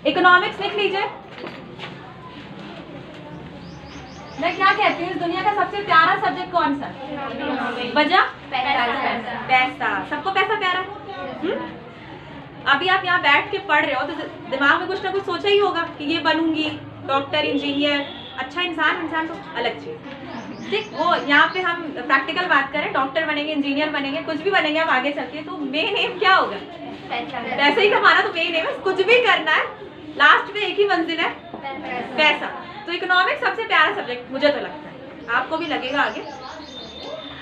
Economics लिख लीजिए। मैं क्या कहती हूँ, इस दुनिया का सबसे प्यारा सब्जेक्ट कौन सा? वजह? पैसा। सबको पैसा प्यारा है। अभी आप यहाँ बैठ के पढ़ रहे हो तो दिमाग में कुछ ना कुछ सोचा ही होगा कि ये बनूंगी, डॉक्टर, इंजीनियर, अच्छा इंसान तो अलग चीज। ठीक, वो यहाँ पे हम प्रैक्टिकल बात करें, डॉक्टर बनेंगे, इंजीनियर बनेंगे, कुछ भी बनेंगे आप आगे चल के, तो मेन एम क्या होगा? पैसा ही कमाना। तो मेन एम है, कुछ भी करना है लास्ट में एक ही मंजिल है, पैसा। तो इकोनॉमिक्स सबसे प्यारा सब्जेक्ट मुझे तो लगता है, आपको भी लगेगा आगे।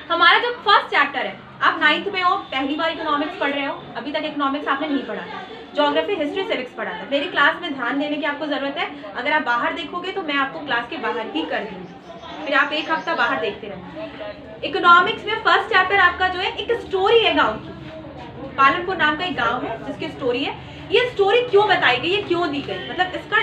हमारा जो फर्स्ट चैप्टर है, आप 9th में हो, पहली बार इकोनॉमिक्स पढ़ रहे हो, अभी तक इकोनॉमिक्स आपने नहीं पढ़ा था, ज्योग्राफी, हिस्ट्री, सिविक्स पढ़ा था। मेरी क्लास में ध्यान देने की आपको जरूरत है। अगर आप बाहर देखोगे तो मैं आपको क्लास के बाहर ही कर दूंगी, फिर आप एक हफ्ता बाहर देखते रहना। इकोनॉमिक्स में फर्स्ट चैप्टर आपका जो है, एक स्टोरी है गाँव की। पालनपुर नाम का एक गाँव है जिसकी स्टोरी है। ये स्टोरी क्यों बताई गई, ये क्यों दी गई, मतलब इसका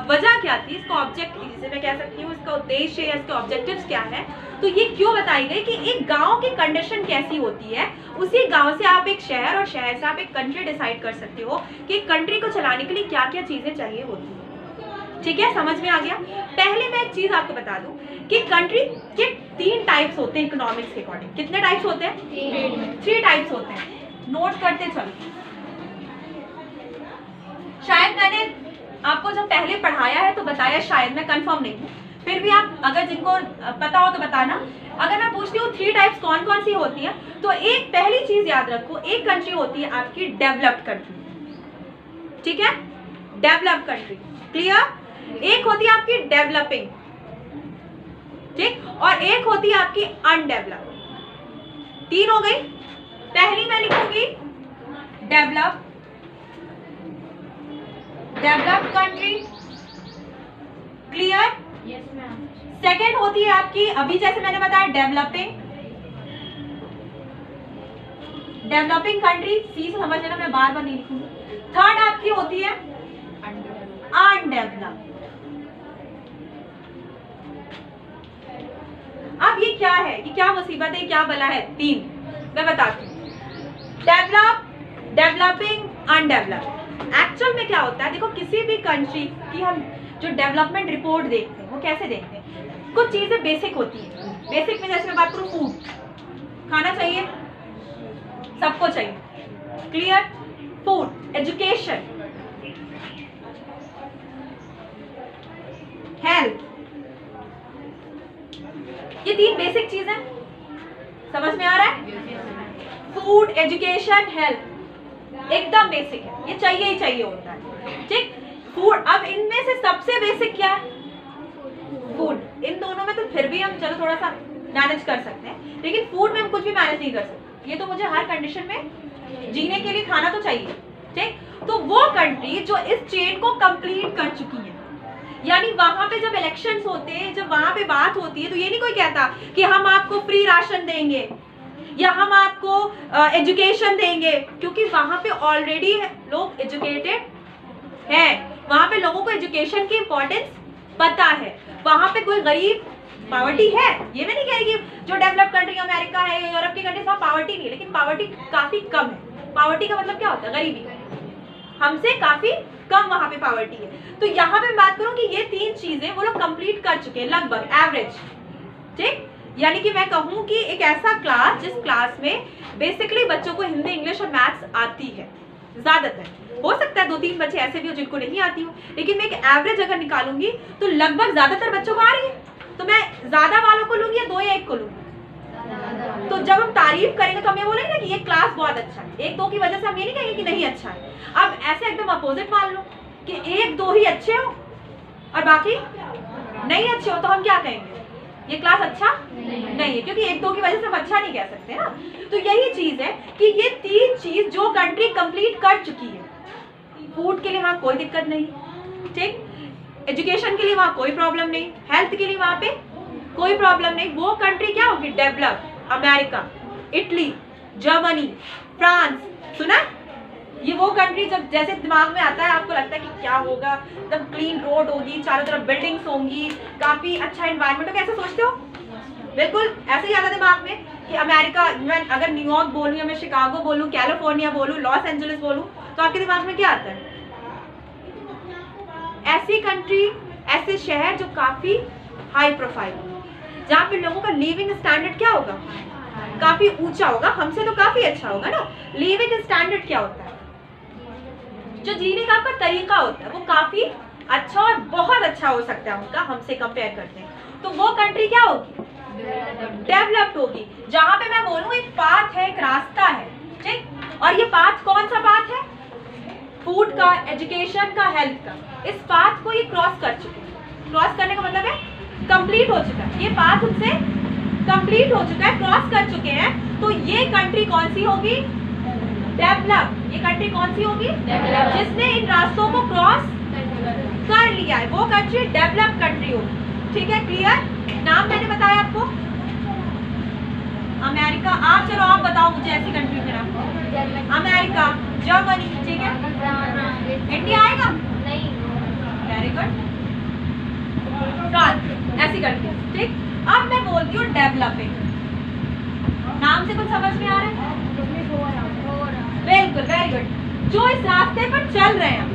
वजह क्या थी, इसका ऑब्जेक्ट, जिसे मैं कह सकती हूँ इसका उद्देश्य या इसके ऑब्जेक्टिव्स क्या है, तो ये क्यों बताई गई कि एक गांव की कंडीशन कैसी होती है, उसी गांव से आप एक शहर और शहर से आप एक कंट्री डिसाइड कर सकते हो कि एक कंट्री को चलाने के लिए क्या क्या चीजें चाहिए होती है। ठीक है, समझ में आ गया। पहले मैं एक चीज आपको बता दूं कि कंट्री के 3 टाइप्स होते हैं इकोनॉमिक्स के अकॉर्डिंग। कितने टाइप्स होते हैं? 3 टाइप्स होते हैं, नोट करते चलो। शायद मैंने आपको जब पहले पढ़ाया है तो बताया, शायद, मैं कंफर्म नहीं हूँ, फिर भी आप अगर जिनको पता हो तो बताना। अगर मैं पूछती हूँ 3 टाइप्स कौन कौन सी होती है, तो एक पहली चीज याद रखो, एक कंट्री होती है आपकी डेवलप्ड कंट्री। ठीक है, डेवलप्ड कंट्री, क्लियर। एक होती है आपकी डेवलपिंग, ठीक, और एक होती है आपकी अनडेवलप्ड। 3 हो गई। पहली मैं लिखूंगी developed country, clear. Yes ma'am. Second होती है आपकी, अभी जैसे मैंने बताया, डेवलपिंग कंट्री, सी से समझ लेना, मैं बार बार नहीं लिखूंगी। थर्ड आपकी होती है अनडेवलप्ड। अब ये क्या है, ये क्या मुसीबत है, क्या बला है? 3 मैं बताती हूँ। Developing, undeveloped. एक्चुअल में क्या होता है, देखो किसी भी कंट्री की हम जो डेवलपमेंट रिपोर्ट देखते हैं वो कैसे देखते हैं, कुछ चीजें बेसिक होती है। बेसिक में जैसे मैं बात करूँ, फूड खाना चाहिए, सबको चाहिए, क्लियर। फूड, एजुकेशन, हेल्थ, ये 3 बेसिक चीजें समझ में आ रहा है? फूड, एजुकेशन, हेल्थ एकदम बेसिक है, ये चाहिए ही चाहिए होता है। ठीक, फूड। अब इनमें से सबसे बेसिक क्या है? फूड। इन दोनों में तो फिर भी हम चलो थोड़ा सा मैनेज कर सकते हैं, लेकिन फूड में हम कुछ भी मैनेज नहीं कर सकते। ये तो मुझे हर कंडीशन में जीने के लिए खाना तो चाहिए। ठीक, तो वो कंट्री जो इस चेन को कंप्लीट कर चुकी है, यानी वहां पे जब इलेक्शंस होते हैं, जब वहां पे बात होती है, तो ये नहीं कोई कहता कि हम आपको फ्री राशन देंगे या हम आपको एजुकेशन देंगे, क्योंकि वहां पे ऑलरेडी लोग एजुकेटेड है, वहां पे लोगों को एजुकेशन की इंपॉर्टेंस पता है, वहां पे कोई गरीब, पॉवर्टी है, ये मैं नहीं कह रही कि जो डेवलप कंट्री अमेरिका है, यूरोप की कंट्रीज, वहाँ पॉवर्टी नहीं है, लेकिन पॉवर्टी काफी कम है। पॉवर्टी का मतलब क्या होता है? गरीबी, हमसे काफी कम वहां पे पॉवर्टी है। तो यहाँ पे मैं बात करूँ कि ये 3 चीजें वो लोग कंप्लीट कर चुके हैं लगभग, एवरेज। ठीक, यानी कि मैं कहूँ कि एक ऐसा क्लास जिस क्लास में बेसिकली बच्चों को हिंदी, इंग्लिश और मैथ्स आती है ज्यादातर। हो सकता है 2-3 बच्चे ऐसे भी हो जिनको नहीं आती हो, लेकिन मैं एक एवरेज अगर निकालूंगी तो लगभग ज्यादातर बच्चों को आ रही है। तो मैं ज्यादा वालों को लूंगी या 2 या 1 को लूंगी? तो जब हम तारीफ करेंगे तो हम ये बोलेंगे ना कि ये क्लास बहुत अच्छा है। 1-2 की वजह से हम ये नहीं कहेंगे कि नहीं अच्छा है। अब ऐसे एकदम अपोजिट मान लो कि 1-2 ही अच्छे हो और बाकी नहीं अच्छे हो, तो हम क्या कहेंगे? ये क्लास अच्छा नहीं है, क्योंकि 1-2 की वजह से हम अच्छा नहीं कह सकते ना। तो यही चीज है कि ये 3 चीज जो कंट्री कंप्लीट कर चुकी है, फूड के लिए वहां कोई दिक्कत नहीं, ठीक, एजुकेशन के लिए वहां कोई प्रॉब्लम नहीं, हेल्थ के लिए वहां पे कोई प्रॉब्लम नहीं, वो कंट्री क्या होगी? Develop. America, Italy, Germany, France, सुना? ये वो कंट्री जब जैसे दिमाग में आता है आपको लगता है कि क्या होगा, एकदम क्लीन रोड होगी, चारों तरफ बिल्डिंग्स होंगी, काफी अच्छा एनवायरनमेंट होगा, कैसे सोचते हो? बिल्कुल ऐसे ही आता है दिमाग में कि अमेरिका, मैं अगर न्यूयॉर्क बोलूँ या मैं शिकागो बोलूँ, कैलिफोर्निया बोलूँ, लॉस एंजलिस बोलूँ, तो आपके दिमाग में क्या आता है? ऐसी कंट्री, ऐसे शहर जो काफी हाई प्रोफाइल हो, जहाँ पे लोगों का लिविंग स्टैंडर्ड क्या होगा, काफी ऊंचा होगा, हमसे तो काफी अच्छा होगा ना। लिविंग स्टैंडर्ड क्या होता है, जो जीने का आपका तरीका होता है वो काफी अच्छा और बहुत अच्छा हो सकता है उनका, हमसे कंपेयर करते हैं। तो वो कंट्री क्या होगी, डेवलप्ड होगी। जहां पे मैं बोलूं एक पाथ है, एक रास्ता है, ठीक, और ये पाथ कौन सा पाथ है, फूड का, एजुकेशन का, हेल्थ का। इस पाथ को ये क्रॉस कर चुके हैं। क्रॉस करने का मतलब है कंप्लीट हो चुका है, ये पाथ उनसे कंप्लीट हो चुका है, क्रॉस कर चुके हैं। तो ये कंट्री कौन सी होगी, डेवलप। ये कंट्री कौन सी होगी, जिसने इन रास्तों को क्रॉस कर लिया है, वो कंट्री डेवलप कंट्री होगी। ठीक है, क्लियर। नाम मैंने बताया आपको, अमेरिका। आप चलो आप बताओ मुझे ऐसी कंट्री के नाम। अमेरिका, जर्मनी, ठीक है। इंडिया आएगा नहीं, वेरी गुड। फ्रांस, ऐसी कंट्री, ठीक। अब मैं बोलती हूँ डेवलपिंग, नाम से कुछ समझ में आ रहा है, बिल्कुल, वेरी गुड। जो इस रास्ते पर चल रहे हैं।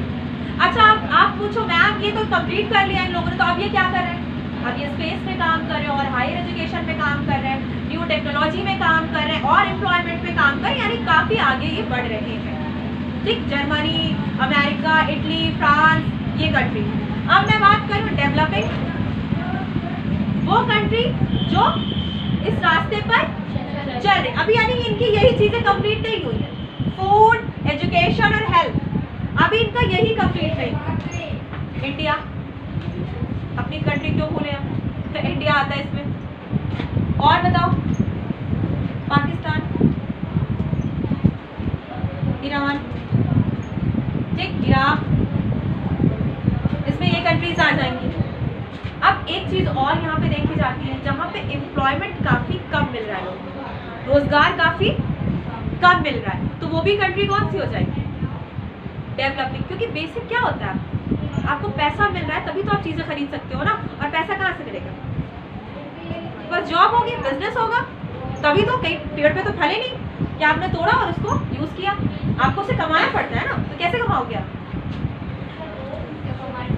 अच्छा आप पूछो मैम ये तो कंप्लीट कर लिया इन लोगों ने, तो अब ये क्या कर रहे हैं, अब ये स्पेस में काम कर रहे हैं और हायर एजुकेशन में काम कर रहे हैं, न्यू टेक्नोलॉजी में काम कर रहे हैं और एम्प्लॉयमेंट में काम कर रहे हैं, यानी काफी आगे ये बढ़ रहे हैं, ठीक। जर्मनी, अमेरिका, इटली, फ्रांस, ये कंट्री। अब मैं बात करूँ डेवलपिंग, वो कंट्री जो इस रास्ते पर चल रहे, अभी यानी इनकी यही चीजें कंप्लीट नहीं हुई है, फूड, एजुकेशन और हेल्थ, अभी इनका यही कंप्लीट नहीं। इंडिया, अपनी कंट्री क्यों भूले हम, तो इंडिया आता है इसमें। और बताओ, पाकिस्तान, ईरान, ठीक, इराक, इसमें ये कंट्रीज आ जाएंगी। अब एक चीज और यहाँ पे देखी जाती है, जहाँ पे एम्प्लॉयमेंट काफी कम मिल रहा है लोगों को, रोजगार काफी कम मिल रहा है, तो वो भी कंट्री कौन सी हो जाएगी, डेवलपिंग। क्योंकि बेसिक क्या होता है, आपको पैसा मिल रहा है तभी तो आप चीजें खरीद सकते हो ना, और पैसा कहाँ से मिलेगा, बस जॉब होगी, बिजनेस होगा, तभी तो। कहीं पेड़ पे तो फले नहीं कि आपने तोड़ा और उसको यूज किया, आपको उसे कमाना पड़ता है ना, तो कैसे कमाओगे आप,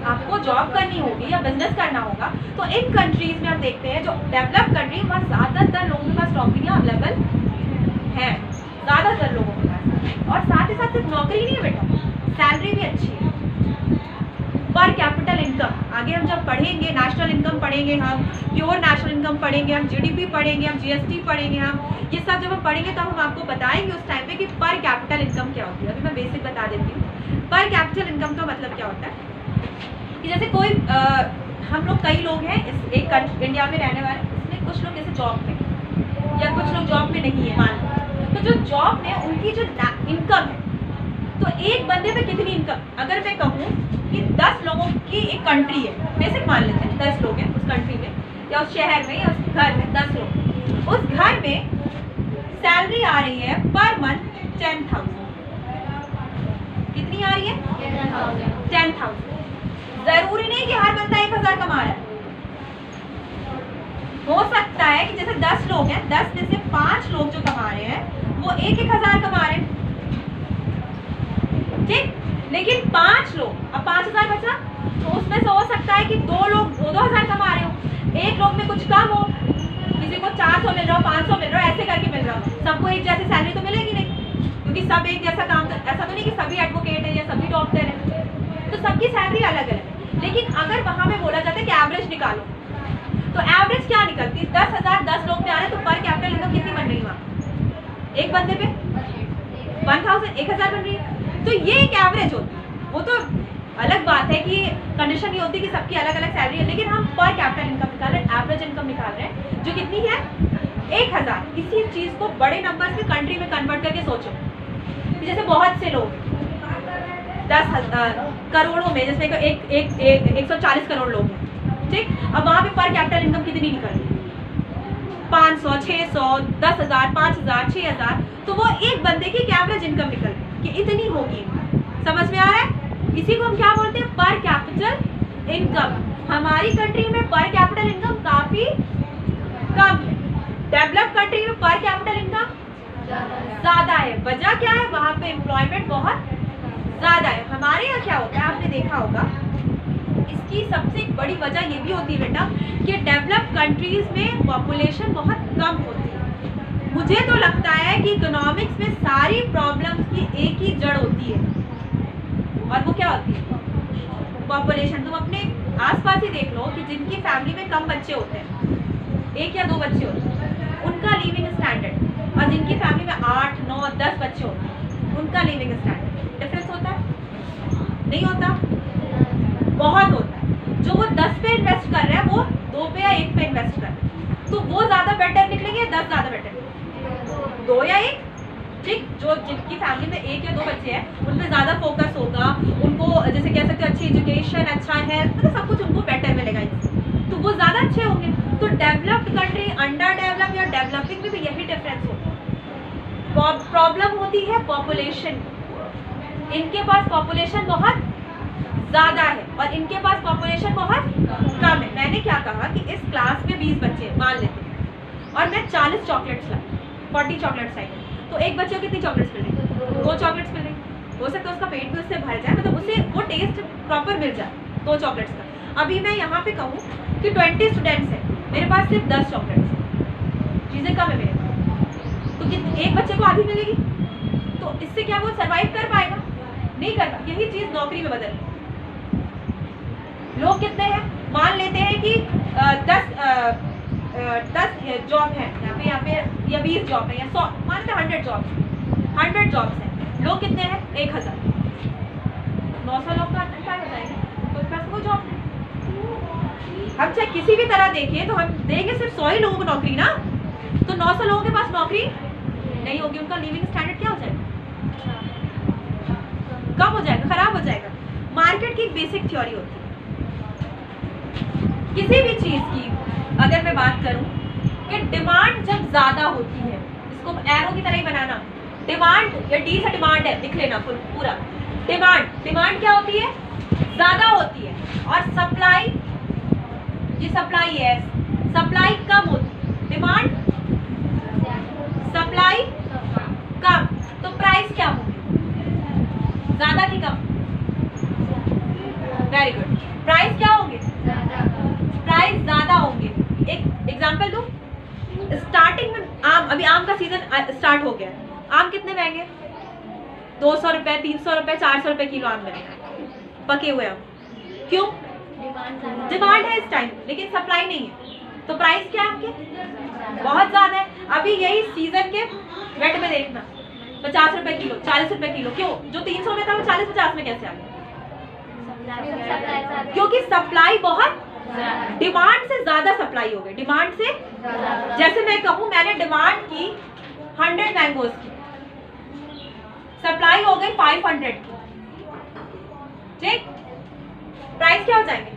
आपको जॉब करनी होगी या बिजनेस करना होगा। तो इन कंट्रीज में हम देखते हैं जो डेवलप कंट्री, वहाँ ज्यादातर लोगों के पास नौकरियां अवेलेबल है, ज्यादातर लोगों के पास, और साथ ही साथ सिर्फ नौकरी नहीं है बेटा, सैलरी भी अच्छी है। पर कैपिटल इनकम, आगे हम जब पढ़ेंगे नेशनल इनकम पढ़ेंगे, हम प्योर नेशनल इनकम पढ़ेंगे, हम जीडीपी पढ़ेंगे, हम जीएसटी पढ़ेंगे, हम ये सब जब हम पढ़ेंगे तो हम आपको बताएंगे उस टाइम पे कि पर कैपिटल इनकम क्या होती है। अभी मैं बेसिक बता देती हूँ। पर कैपिटल इनकम का मतलब क्या होता है कि जैसे कोई हम लोग कई लोग हैं इस एक इंडिया में रहने वाले, इसमें कुछ लोग जैसे जॉब में या कुछ लोग जॉब में नहीं है, मान लो, तो जो जॉब में उनकी जो इनकम है, तो एक बंदे पे कितनी इनकम, अगर मैं कहूँ कि 10 लोगों की एक कंट्री है, बेसिक मान लेते हैं 10 लोग हैं उस कंट्री में या उस शहर में या उस घर में, 10 लोग, उस घर में सैलरी आ रही है पर मंथ 10,000। कितनी आ रही है, 10,000। जरूरी नहीं कि हर बंदा 1,000 कमा रहा है, हो सकता है कि जैसे 10 लोग हैं, 10 में से 5 लोग जो कमा रहे हैं वो 1,000 कमा रहे हैं, ठीक। लेकिन 5 लोग, अब 5,000 बचा, तो उसमें से हो सकता है कि 2 लोग 2,000 कमा रहे हो, एक लोग में कुछ कम हो, किसी को 400 मिल रहा हो, 500 मिल रहा हो, ऐसे करके मिल रहा हो, सबको एक जैसी सैलरी तो मिलेगी नहीं, क्योंकि सब एक जैसा काम, ऐसा तो नहीं कि सभी एडवोकेट है या सभी डॉक्टर है, तो सबकी सैलरी अलग अलग है। लेकिन अगर वहां पे बोला जाता है कि एवरेज निकालो, तो एवरेज क्या निकलती है, 10,000 10 लोग पे आ रहे हैं, तो पर कैपिटल इनकम कितनी बन रही है वहाँ, एक बंदे पे 1,000 बन रही है। तो ये एक एवरेज होती है, वो तो अलग बात है कि कंडीशन ये होती है कि सबकी अलग अलग सैलरी है, लेकिन हम पर कैपिटल इनकम निकाल रहे हैं, एवरेज इनकम निकाल रहे हैं, जो कितनी है 1,000। इसी चीज को बड़े नंबर से कंट्री में कन्वर्ट करके सोचो, जैसे बहुत से लोग 10,000 करोड़ों में, जैसे 140 करोड़ लोग हैं, ठीक। अब वहां पे पर कैपिटल इनकम कितनी निकल रही है, 500, 600, 10,000, 5,000, 6,000, तो वो एक बंदे की एवरेज इनकम निकल रही है कि इतनी होगी। समझ में आ रहा है, इसी को हम क्या बोलते हैं, पर कैपिटल इनकम। हमारी कंट्री में पर कैपिटल इनकम काफी कम है, डेवलप कंट्री में पर कैपिटल इनकम ज्यादा है। वजह क्या है, वहां पे एम्प्लॉयमेंट बहुत ज्यादा है। हमारे यहाँ क्या होता है, आपने देखा होगा इसकी सबसे बड़ी वजह ये भी होती है बेटा कि डेवलप्ड कंट्रीज में पॉपुलेशन बहुत कम होती है। मुझे तो लगता है कि इकोनॉमिक्स में सारी प्रॉब्लम्स की एक ही जड़ होती है, और वो क्या होती है? पॉपुलेशन। तुम अपने आसपास ही देख लो कि जिनकी फैमिली में कम बच्चे होते हैं, 1 या 2 बच्चे होते हैं, उनका लिविंग स्टैंडर्ड, और जिनकी फैमिली में 8, 9, 10 बच्चे होते हैं, उनका लिविंग स्टैंडर्ड डिफरेंस होता है? नहीं होता? बहुत होता है। जो वो 10 पे इन्वेस्ट कर रहे हैं वो 2 पे या 1 पे इन्वेस्ट कर रहे हैं, तो वो ज़्यादा बेटर निकलेंगे या 10 ज़्यादा बेटर निकलेंगे? 2 या 1? ठीक, जो जिनकी फैमिली में 1 या 2 बच्चे हैं उन पर ज़्यादा फोकस होगा, उनको जैसे कह सकते हो अच्छी एजुकेशन, अच्छा हेल्थ, मतलब सब कुछ उनको बेटर मिलेगा, तो वो ज़्यादा अच्छे होंगे। तो डेवलप्ड कंट्री, अंडर डेवलप या डेवलपिंग में भी यही डिफरेंस होता है। प्रॉब्लम होती है पॉपुलेशन। इनके पास पॉपुलेशन बहुत ज़्यादा है और इनके पास पॉपुलेशन बहुत कम है। मैंने क्या कहा कि इस क्लास में 20 बच्चे मान लेते हैं और मैं 40 चॉकलेट्स लाई, 40 चॉकलेट्स लाई, तो एक बच्चे को कितनी चॉकलेट्स मिल रही? 2 चॉकलेट्स मिल रही। हो सकता है उसका पेट भी उससे भर जाए, मतलब उसे वो टेस्ट प्रॉपर मिल जाए 2 चॉकलेट्स का। अभी मैं यहाँ पे कहूँ कि 20 स्टूडेंट्स हैं, मेरे पास सिर्फ 10 चॉकलेट्स, चीज़ें कम है मेरे पास, तो एक बच्चे को आधी मिलेगी, तो इससे क्या वो सर्वाइव कर पाएगा? नहीं कर पाएगा। यही चीज़ नौकरी में बदल। लोग कितने हैं? मान लेते हैं कि 10 जॉब है यहाँ पे या 20 जॉब है या 100, मान लेते हैं 100 जॉब्स हैं। लोग कितने हैं? 1000। 900 लोग का क्या हो जाएगा? तो पास कोई जॉब नहीं। हम चाहे किसी भी तरह देखिए तो हम देंगे सिर्फ 100 ही लोगों को नौकरी ना, तो 900 लोगों के पास नौकरी नहीं होगी। उनका लिविंग स्टैंडर्ड क्या हो जाएगा? कम हो जाएगा, खराब हो जाएगा। मार्केट की एक बेसिक थ्योरी होती है किसी भी चीज़ की, अगर मैं बात करूं कि डिमांड जब ज़्यादा होती है, इसको एरो की तरह ही बनाना, डिमांड या डी से डिमांड है, लिख लेना पूरा। डिमांड क्या होती है? ज़्यादा होती है, और सप्लाई, ये सप्लाई है, सप्लाई कम होती है। डिमांड, सप्लाई कम, तो प्राइस क्या होगी? ज़्यादा की कम? Very good. प्राइस क्या होंगे? प्राइस ज़्यादा होंगे। एक एग्जांपल दूं, स्टार्टिंग में आम, अभी आम का सीजन स्टार्ट हो गया, आम कितने महंगे? 200 रुपये, 300 रुपये, 400 रुपये किलो आम मिलेगा, पके हुए आम। क्यों? डिमांड है इस टाइम, लेकिन सप्लाई नहीं है, तो प्राइस क्या है आपके? बहुत ज़्यादा है। अभी यही सीजन के रेट में देखना, 50 रुपये किलो, 40 रुपये किलो। क्यों? जो 300 में था वो 40-50 में कैसे आ गया? क्योंकि सप्लाई बहुत, डिमांड से ज्यादा सप्लाई हो गई। डिमांड से, जैसे मैं कहूँ मैंने डिमांड की 100 मैंगोज की, सप्लाई हो गई 500 की, ठीक? प्राइस क्या हो जाएंगे?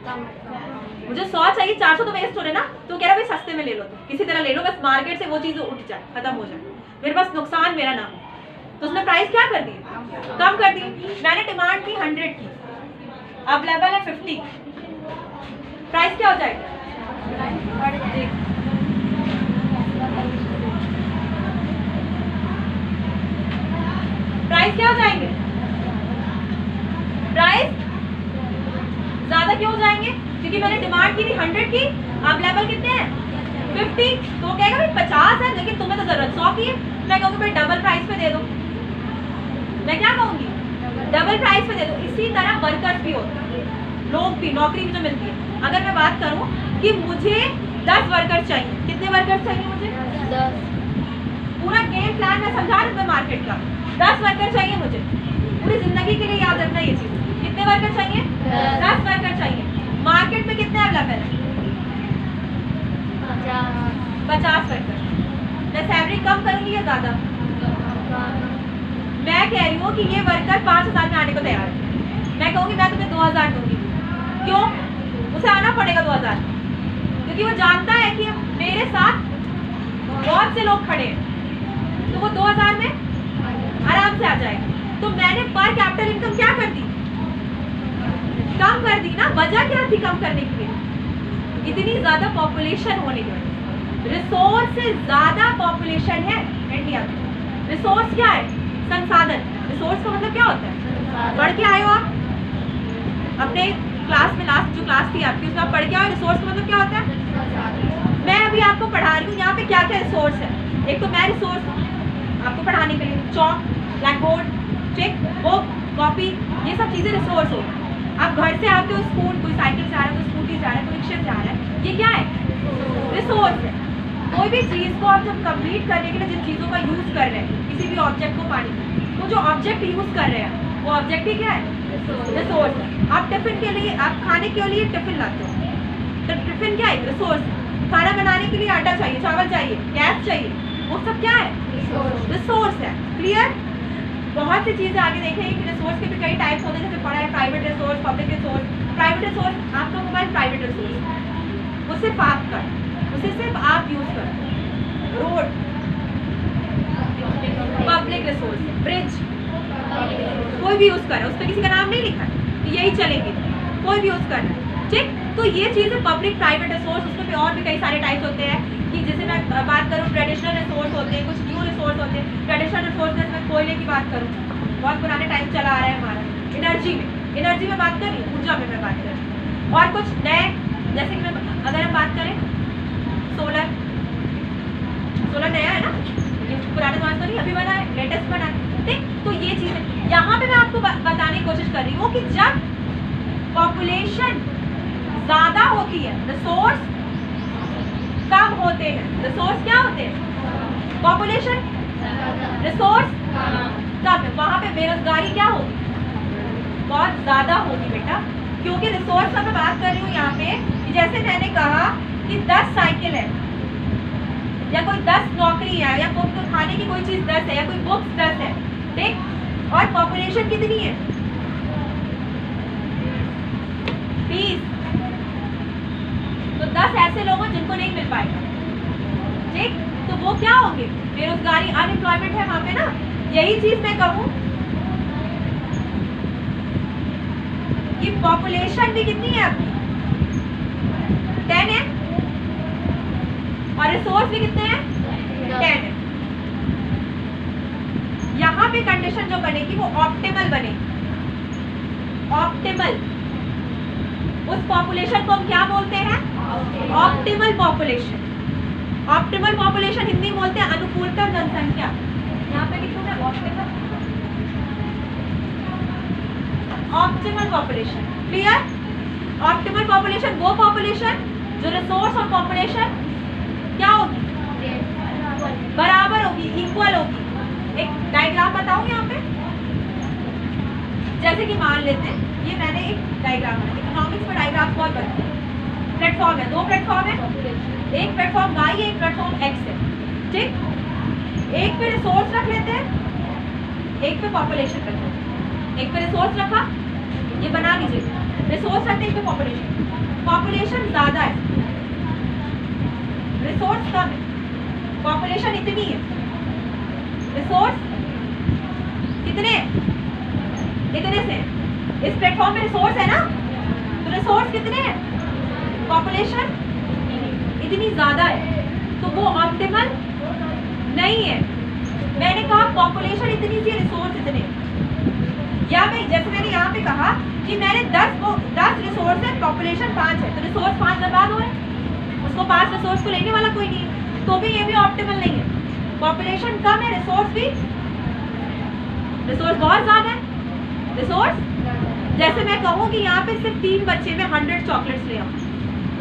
मुझे 100 चाहिए, 400 तो वेस्ट हो रहे ना, तो कह रहा भाई सस्ते में ले लो, किसी तरह ले लो, बस मार्केट से वो चीज़ उठ जाए, खत्म हो जाए, मेरे पास नुकसान मेरा ना हो। तो उसने प्राइस क्या कर दी? कम कर दी। मैंने डिमांड की 100 की, अब लेवल है 50, प्राइस क्या हो जाएगा? प्राइस क्या हो जाएंगे? प्राइस ज्यादा क्यों हो जाएंगे? क्योंकि मैंने डिमांड की थी 100 की, अब लेवल कितने हैं? 50। तो वो कहेगा भाई 50 है, लेकिन तुम्हें तो जरूरत 100 की है। मैं कहूँगी भाई डबल प्राइस पे दे दो। मैं क्या कहूँगी? डबल प्राइस पे दे दो। इसी तरह वर्कर्स भी होते हैं, लोग भी, नौकरी भी जो मिलती है। अगर मैं बात करूँ कि मुझे 10 वर्कर्स चाहिए, कितने वर्कर्स चाहिए मुझे? 10। पूरा गेम प्लान मैं समझा रही हूँ मार्केट का। 10 वर्कर चाहिए मुझे, पूरी जिंदगी के लिए याद रखना ये चीज़। कितने वर्कर चाहिए? 10 वर्कर चाहिए। मार्केट में कितने अवेलेबल है? 50 वर्कर। मैं सैलरी कम करूँगी या ज़्यादा? मैं कह रही हूँ कि ये वर्कर 5000 में आने को तैयार है, मैं कहूँगी मैं तुम्हें 2000 दूंगी। क्यों? उसे आना पड़ेगा 2000, क्योंकि वो जानता है कि मेरे साथ बहुत से लोग खड़े हैं, तो वो 2000 में आराम से आ जाएगा। तो मैंने पर कैपिटल इनकम क्या कर दी? कम कर दी ना। वजह क्या थी कम करने की? इतनी ज़्यादा पॉपुलेशन होने की वजह, रिसोर्स से ज़्यादा पॉपुलेशन है इंडिया में। रिसोर्स क्या है? संसाधन। रिसोर्स का मतलब क्या होता है? पढ़ के आए हो आप, अपने क्लास में लास्ट जो क्लास थी आपकी उसमें आप पढ़ के आओ रिसोर्स का मतलब क्या होता है। मैं अभी आपको पढ़ा रही हूँ यहाँ पे क्या क्या रिसोर्स है। एक तो मैं रिसोर्स आपको पढ़ाने के लिए चौक, ब्लैक बोर्ड, ठीक, बुक, कॉपी, ये सब चीज़ें रिसोर्स हो। आप घर से आते हो स्कूल, कोई साइकिल से आ रहा है, कोई स्कूटी से आ रहा है, कोई रिक्शे से आ रहा है, ये क्या है, रिसोर्स है। कोई भी चीज़ को आप जब कंप्लीट करने के लिए जिन चीज़ों का यूज़ कर रहे हैं, किसी भी ऑब्जेक्ट को पाने के लिए, वो जो ऑब्जेक्ट यूज़ कर रहे हैं वो ऑब्जेक्ट ही क्या है, रिसोर्स है। आप टिफिन के लिए, आप खाने के लिए टिफिन लाते हो, तो टिफिन क्या है, रिसोर्स। खाना बनाने के लिए आटा चाहिए, चावल चाहिए, गैस चाहिए, वो सब क्या है, रिसोर्स है। क्लियर। बहुत सी चीज़ें आगे देखेंगे कि रिसोर्स के भी कई टाइप्स होते हैं, जैसे पढ़ा है private resource, public resource. Private resource, आपका मोबाइल प्राइवेट रिसोर्स, वो सिर्फ आपका, उसे सिर्फ आप यूज करो। रोड पब्लिक रिसोर्स, ब्रिज कोई भी यूज कर रहा है, उस पर किसी का नाम नहीं लिखा है, तो यही चलेंगे, कोई भी यूज कर रहा है, ठीक। तो ये चीज़ें पब्लिक प्राइवेट रिसोर्स, उसमें भी और भी कई सारे टाइप्स होते हैं कि जैसे मैं बात करूँ ट्रेडिशनल रिसोर्स होते हैं, कुछ न्यू रिसोर्स होते हैं। ट्रेडिशनल रिसोर्स में मैं कोयले की बात करूँ, बहुत पुराने टाइम चला आ रहा है हमारा। एनर्जी में बात करें, ऊर्जा में मैं बात करूँ, और कुछ नए, जैसे कि मैं अगर हम बात करें सोलर नया है ना, ये पुराने जमाने तो नहीं, अभी बना है, लेटेस्ट बना है, ठीक। तो ये चीज़ें यहाँ पे मैं आपको बताने की कोशिश कर रही हूँ कि जब पॉपुलेशन ज़्यादा होती है, रिसोर्स कम होते हैं। रिसोर्स क्या होते हैं, पॉपुलेशन, रिसोर्स कम है, वहाँ पे बेरोजगारी क्या होगी, बहुत ज़्यादा होगी बेटा। क्योंकि रिसोर्स का मैं बात कर रही हूँ यहाँ पे कि जैसे मैंने कहा कि 10 साइकिल है, या कोई 10 नौकरी है, या कोई खाने की कोई चीज़ 10 है, या कोई बुक्स 10 है, ठीक। और पॉपुलेशन कितनी है, 20, तो 10 ऐसे लोग हैं जिनको नहीं मिल पाएगा, ठीक। तो वो क्या होंगे, बेरोजगारी, अनएम्प्लॉयमेंट है वहाँ पे ना। यही चीज़ मैं कहूँ कि पॉपुलेशन भी कितनी है आपकी, 10 है, और रिसोर्स भी कितने हैं, 10 है। यहाँ पे कंडीशन जो बनेगी वो ऑप्टिमल बनेगी। ऑप्टिमल, उस पॉपुलेशन को हम क्या बोलते हैं, optimal population. Optimal population Hindi में बोलते हैं अनुकूलतम जनसंख्या। यहाँ पे लिखूँ मैं optimal population. Clear. Optimal population वो पॉपुलेशन जो रिसोर्स और पॉपुलेशन क्या होगी, बराबर होगी, इक्वल होगी। एक डायग्राम बताऊं यहाँ पे, जैसे कि मान लेते हैं ये मैंने एक डायग्राम बनाया, इकोनॉमिक्स में डायग्राम बहुत बनते हैं। प्लेटफॉर्म है, 2 प्लेटफॉर्म है, एक प्लेटफॉर्म वाई है, एक प्लेटफॉर्म एक्स है, ठीक। एक पे रिसोर्स रख लेते हैं, एक पे पॉपुलेशन रखते हैं। एक पे रिसोर्स रखा, ये बना लीजिए, रिसोर्स रखते हैं, एक पे पॉपुलेशन। पॉपुलेशन ज़्यादा है, रिसोर्स कम है। पॉपुलेशन इतनी है, रिसोर्स कितने, इतने से। इस प्लेटफॉर्म पे रिसोर्स है ना, तो रिसोर्स कितने हैं, पॉपुलेशन इतनी ज़्यादा है, तो वो ऑप्टिमल नहीं है। मैंने कहा पॉपुलेशन इतनी सी, रिसोर्स इतने, या मैं जैसे मैंने यहाँ पे कहा कि मैंने 10 रिसोर्स है, पॉपुलेशन 5 है, तो रिसोर्स 5 बर्बाद हो रहे हैं, उसको 5 रिसोर्स को लेने वाला कोई नहीं है, तो भी ये भी ऑप्टिमल नहीं है। पॉपुलेशन कम है, रिसोर्स बहुत ज़्यादा है। रिसोर्स जैसे मैं कहूँ कि यहाँ पे सिर्फ 3 बच्चे में 100 चॉकलेट्स ले आओ,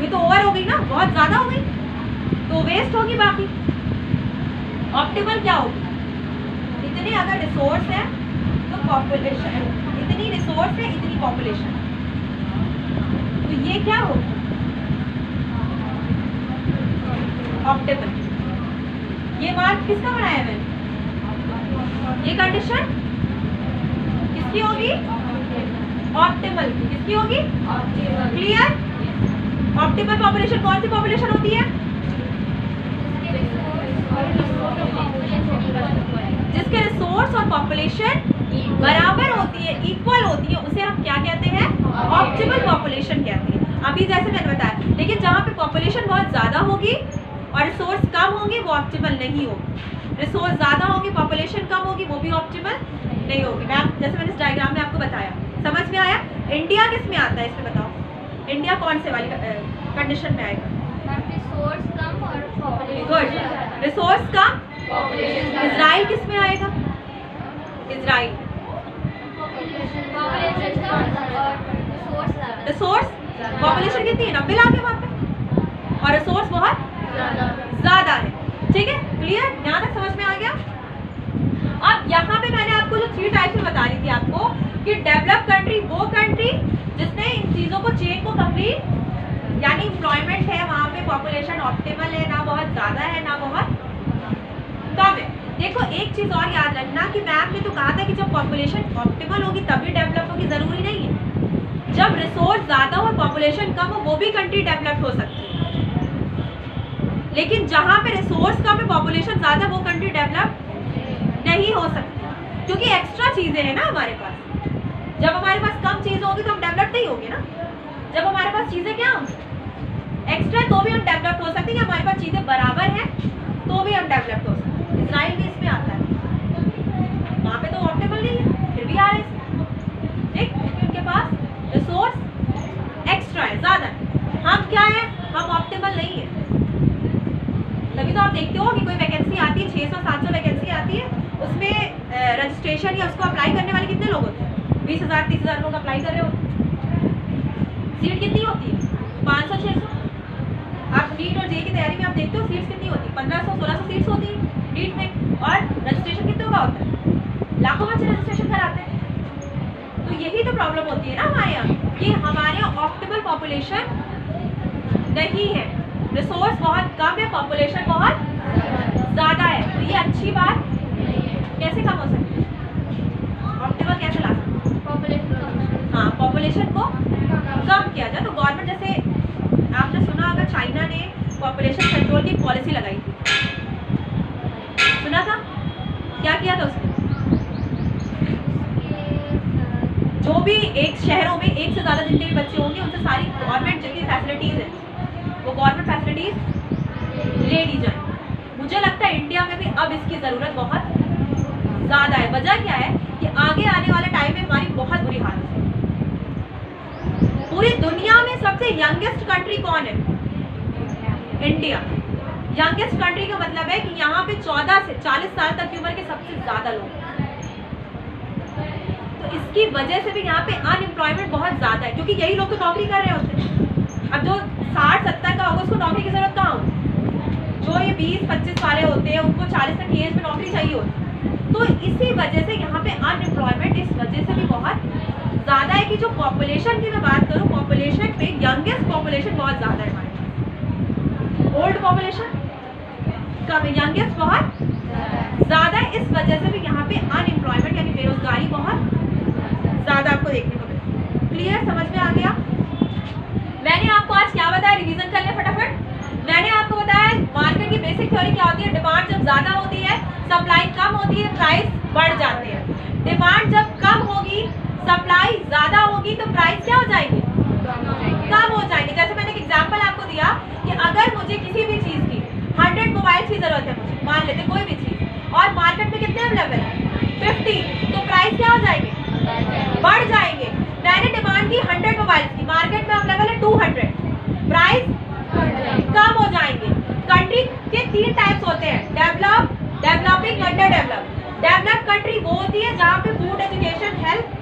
ये तो ओवर हो गई ना, बहुत ज़्यादा हो गई, तो वेस्ट होगी बाकी। ऑप्टिमल क्या होगी, इतने अगर रिसोर्स है तो पॉपुलेशन, इतनी रिसोर्स है, इतनी पॉपुलेशन, तो ये क्या होगी, ऑप्टिमल। ये मार्क किसका बनाया मैंने, ये कंडीशन किसकी होगी, ऑप्टिमल। किसकी होगी, क्लियर। ऑप्टिमल पॉपुलेशन कौन सी पॉपुलेशन होती है, जिसके रिसोर्स और पॉपुलेशन बराबर होती है, इक्वल होती है, उसे हम क्या कहते हैं, ऑप्टिमल पॉपुलेशन कहते हैं। अभी जैसे मैंने बताया, लेकिन जहाँ पे पॉपुलेशन बहुत ज़्यादा होगी और रिसोर्स कम होंगे वो ऑप्टिमल नहीं होगी। रिसोर्स ज़्यादा होगी, पॉपुलेशन कम होगी, वो भी ऑप्टिमल नहीं होगी। जैसे मैंने इस डायग्राम में आपको बताया, समझ में आया। इंडिया किस में आता है इसमें बताओ, इंडिया कौन से वाली कंडीशन में आएगा? रिसोर्स कम और पॉपुलेशन। गुड, रिसोर्स कम, इजराइल किस में आएगा? इजराइल पॉपुलेशन कम और रिसोर्स ज़्यादा। रिसोर्स, पॉपुलेशन कितनी है? 90 लाख है वहाँ पे, और रिसोर्स बहुत ज्यादा है। ठीक है, क्लियर? यहाँ तक समझ में आ गया? अब यहाँ पे मैंने आपको जो 3 टाइप्स में बता रही थी आपको कि डेवलप कंट्री वो कंट्री जिसने इन चीजों को चेन को कंप्लीट, यानी एम्प्लॉयमेंट है वहाँ पे, पॉपुलेशन ऑप्टिमल है, ना बहुत ज्यादा है ना बहुत कम है। देखो एक चीज और याद रखना कि मैम ने तो कहा था कि जब पॉपुलेशन ऑप्टिमल होगी तभी डेवलप होगी, जरूरी नहीं है। जब रिसोर्स ज्यादा हो पॉपुलेशन कम हो वो भी कंट्री डेवलप्ड हो सकती है, लेकिन जहाँ पे रिसोर्स कम है पॉपुलेशन ज्यादा वो कंट्री डेवलप नहीं हो सकती, क्योंकि एक्स्ट्रा चीजें हैं ना हमारे पास। जब हमारे पास कम चीजें होगी तो हम डेवलप नहीं होंगे ना। जब हमारे पास चीजें क्या होंगी एक्स्ट्रा, तो भी हम डेवलप हो सकते हैं। हमारे पास चीजें बराबर हैं तो भी हम डेवलप हो सकते हैं। इजराइल भी इसमें आता है, वहाँ पे तो ऑप्टिमल नहीं है फिर भी आ रहे हैं, ठीक, क्योंकि उनके पास रिसोर्स एक्स्ट्रा है, ज्यादा है। हम क्या है? हम ऑप्टिमल नहीं है। तभी तो आप देखते हो कि कोई वैकेंसी आती है, 600-700 वैकेंसी आती है, उसमें रजिस्ट्रेशन या उसको अप्लाई करने वाले कितने लोग होते हैं? 20,000-30,000 लोग अप्लाई कर रहे होते हैं। सीट कितनी होती है? 500-600। आप नीट और जे की तैयारी में आप देखते हो सीट्स कितनी होती है? 1500-1600 सीट्स होती है नीट में, और रजिस्ट्रेशन कितने का होता है? लाखों बच्चे रजिस्ट्रेशन कराते हैं। तो यही तो प्रॉब्लम होती है ना हमारे यहाँ कि हमारे यहाँ ऑप्टिमल पॉपुलेशन नहीं है, रिसोर्स बहुत कम है, पॉपुलेशन बहुत ज्यादा है। तो ये अच्छी बात कैसे कम हो सकती है? ऑप्टिमल कैसे ला सकते हैं? हाँ, पॉपुलेशन को कम किया जाए। तो गवर्नमेंट, जैसे आपने सुना अगर चाइना ने पॉपुलेशन कंट्रोल की पॉलिसी लगाई थी, सुना था? क्या किया था उसने? जो भी एक शहरों में एक से ज्यादा जितने भी बच्चे होंगे उनसे सारी गवर्नमेंट जितनी फैसिलिटीज है वो गवर्नमेंट फैसिलिटीज ले ली जाए। मुझे लगता है इंडिया में भी अब इसकी जरूरत बहुत ज्यादा है। वजह क्या है कि आगे आने वाले टाइम में हमारी बहुत बुरी हालत है। पूरी दुनिया में सबसे यंगेस्ट कंट्री कौन है? इंडिया। यंगेस्ट कंट्री का मतलब है कि यहाँ पे 14 से 40 साल तक की उम्र के सबसे ज्यादा लोग, तो इसकी वजह से भी यहाँ पे अनएम्प्लॉयमेंट बहुत ज्यादा है, क्योंकि यही लोग तो नौकरी कर रहे होते हैं। अब जो 60-70 का होगा उसको नौकरी की जरूरत कहाँ होगी? जो ये 20-25 वाले होते हैं उनको 40 तक की एज में नौकरी चाहिए होती है। तो इसी वजह से यहाँ पे अनएम्प्लॉयमेंट इस वजह से भी बहुत ज्यादा है कि जो पॉपुलेशन की मैं बात करूँ, पॉपुलेशन में यंगेस्ट पॉपुलेशन बहुत ज्यादा है हमारे पास, ओल्ड पॉपुलेशन कम है, यंगेस्ट बहुत ज्यादा है। इस वजह से भी यहाँ पे अनएम्प्लॉयमेंट यानी बेरोजगारी बहुत ज्यादा आपको देखने को मिलेगी। क्लियर? समझ में आ गया? मैंने आपको आज क्या बताया? रिवीजन कर ले फटाफट। मैंने आपको बताया मार्केट की बेसिक थ्योरी क्या होती है। डिमांड जब ज्यादा होती है, सप्लाई कम होती है, प्राइस बढ़ जाते हैं। डिमांड जब कम होगी, सप्लाई ज्यादा होगी, तो प्राइस क्या हो जाएगी? कम हो जाएंगे। जैसे मैंने एक एग्जांपल आपको दिया कि अगर मुझे किसी भी चीज की 100 मोबाइल की जरूरत है, मुझे मान लेते कोई भी चीज, और मार्केट में कितने अवेलेबल है? 50, तो प्राइस क्या हो जाएंगे? बढ़ जाएंगे। मैंने डिमांड की 100 मोबाइल की, मार्केट में अवेलेबल है 200, प्राइस कम हो जाएंगे। कंट्री के 3 टाइप्स होते हैं, develop, developing, under develop. Develop country वो होती है जहाँ पे फूड, एजुकेशन, हेल्थ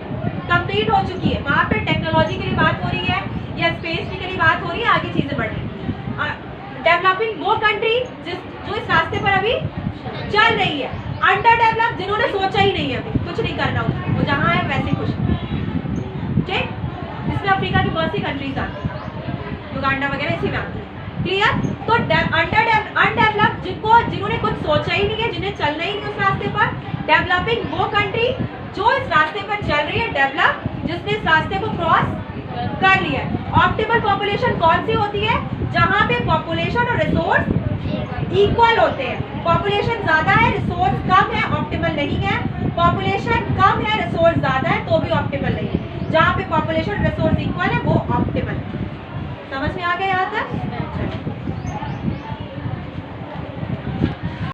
कंप्लीट हो चुकी है, वहाँ पे टेक्नोलॉजी के लिए बात हो रही है या स्पेस के लिए बात हो रही है, आगे चीजें बढ़ रही है। डेवलपिंग वो कंट्री जो इस रास्ते पर अभी चल रही है। अंडर डेवलप जिन्होंने सोचा ही नहीं है अभी कुछ नहीं करना, वो जहाँ है वैसे खुश, ठीक। इसमें अफ्रीका की बहुत सी कंट्रीज आती है, युगांडा वगैरह इसी में आती है। क्लियर? तो अनडेवलप जिन्होंने कुछ सोचा ही नहीं है, जिन्हें चलना ही नहीं उस रास्ते पर। डेवलपिंग वो कंट्री जो इस रास्ते पर चल रही है, डेवलप जिसने इस रास्ते को क्रॉस कर लिया है। ऑप्टिमल पॉपुलेशन कौन सी होती है? जहाँ पे पॉपुलेशन और रिसोर्स इक्वल होते हैं। पॉपुलेशन ज्यादा है, रिसोर्स कम है, ऑप्टिमल नहीं है। पॉपुलेशन कम है, रिसोर्स ज्यादा है, तो भी ऑप्टिमल नहीं है। जहाँ पे पॉपुलेशन रिसोर्स इक्वल है वो ऑप्टिमल है। समझ में आ गया यहाँ तक?